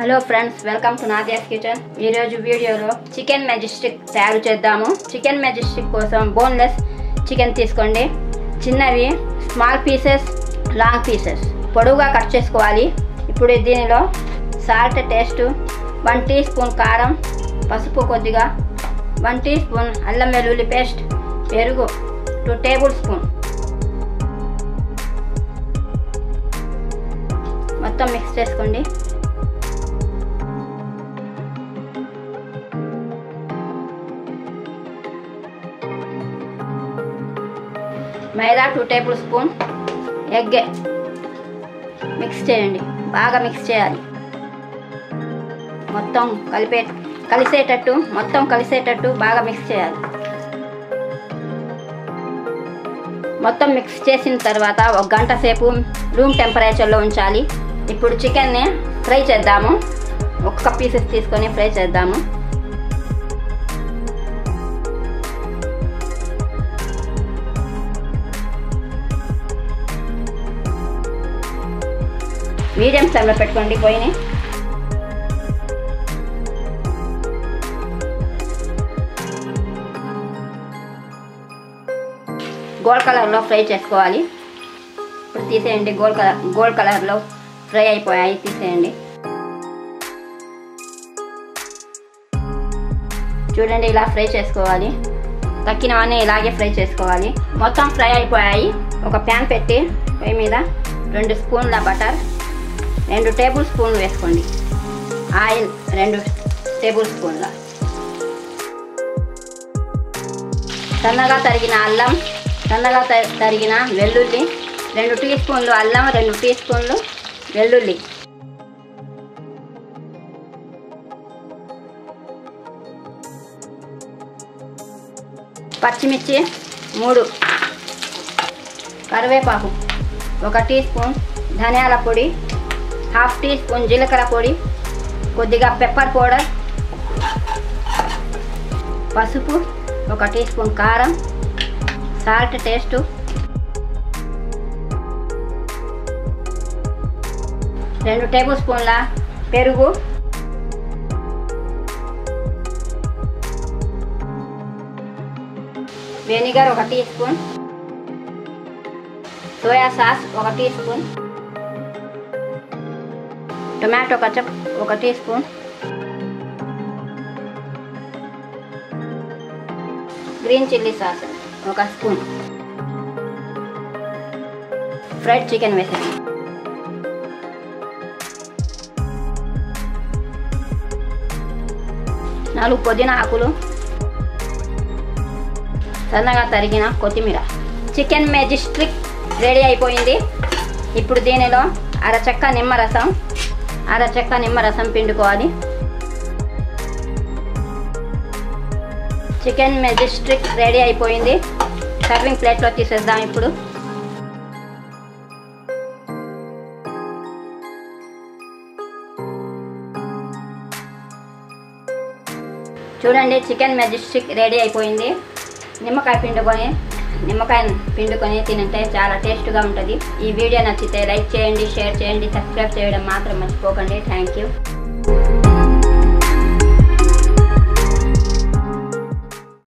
Hello friends, welcome to Nadia's kitchen. ఈరోజు వీడియోలో chicken majestic తయారు చేద్దాము. చికెన్ మెజెస్టిక్ కోసం బోన్లెస్ చికెన్ తీసుకోండి. చిన్నవి స్మాల్ పీసెస్, లాంగ్ పీసెస్ పొడవుగా కట్ చేసుకోవాలి. ఇప్పుడు దీనిలో సాల్ట్ టేస్ట్, 1 టీ స్పూన్ కారం, పసుపు కొద్దిగా, 1 టీ స్పూన్ అల్లం వెల్లుల్లి పేస్ట్, పెరుగు 2 టేబుల్ స్పూన్ మొత్తం మిక్స్ చేసుకోండి. మైదా 2 టేబుల్ స్పూన్, ఎగ్ మిక్స్ చేయండి. బాగా మిక్స్ చేయాలి. మొత్తం కలిసేటట్టు బాగా మిక్స్ చేయాలి. మొత్తం మిక్స్ చేసిన తర్వాత 1 గంట సేపు రూమ్ టెంపరేచర్లో ఉంచాలి. ఇప్పుడు చికెన్ని ఫ్రై చేద్దాము. ఒక్క పీసెస్ తీసుకొని ఫ్రై చేద్దాము. మీడియం ఫ్లేమ్లో పెట్టుకోండి పొయ్యిని. గోల్డ్ కలర్లో ఫ్రై చేసుకోవాలి. ఇప్పుడు తీసేయండి. గోల్డ్ కలర్లో ఫ్రై అయిపోయాయి, తీసేయండి. చూడండి, ఇలా ఫ్రై చేసుకోవాలి. తక్కినవన్నీ ఇలాగే ఫ్రై చేసుకోవాలి. మొత్తం ఫ్రై అయిపోయాయి. ఒక ప్యాన్ పెట్టి పొయ్యి మీద 2 స్పూన్ల బటర్, 2 టేబుల్ స్పూన్లు వేసుకోండి. ఆయిల్ 2 టేబుల్ స్పూన్ల, సన్నగా తరిగిన అల్లం, సన్నగా తరిగిన వెల్లుల్లి, 2 టీ స్పూన్లు అల్లం, 2 టీ స్పూన్లు వెల్లుల్లి, పచ్చిమిర్చి 3, కరివేపాకు 1 టీ స్పూన్, ధనియాల పొడి 1/2 టీ స్పూన్, జీలకర్ర పొడి, కొద్దిగా పెప్పర్ పౌడర్, పసుపు 1 టీ స్పూన్, కారం, సాల్ట్ టేస్ట్, రెండు టేబుల్ స్పూన్ల పెరుగు, vinegar 1 teaspoon, soya sauce 1 teaspoon, tomato ketchup 1 teaspoon, green chilli sauce 1 spoon, fried chicken వేసాను. నాలుగు పుదీనా ఆకులు, సన్నగా తరిగిన కొత్తిమీర. చికెన్ మెజెస్టిక్ రెడీ అయిపోయింది. ఇప్పుడు దీనిలో అరచెక్క నిమ్మరసం పిండుకోవాలి. చికెన్ మెజెస్టిక్ రెడీ అయిపోయింది. సర్వింగ్ ప్లేట్లో తీసేద్దాం. ఇప్పుడు చూడండి, చికెన్ మెజెస్టిక్ రెడీ అయిపోయింది. నిమ్మకాయ పిండుకొని తింటే చాలా టేస్ట్గా ఉంటుంది. ఈ వీడియో నచ్చితే లైక్ చేయండి, షేర్ చేయండి, సబ్స్క్రైబ్ చేయడం మాత్రం మర్చిపోకండి. Thank you.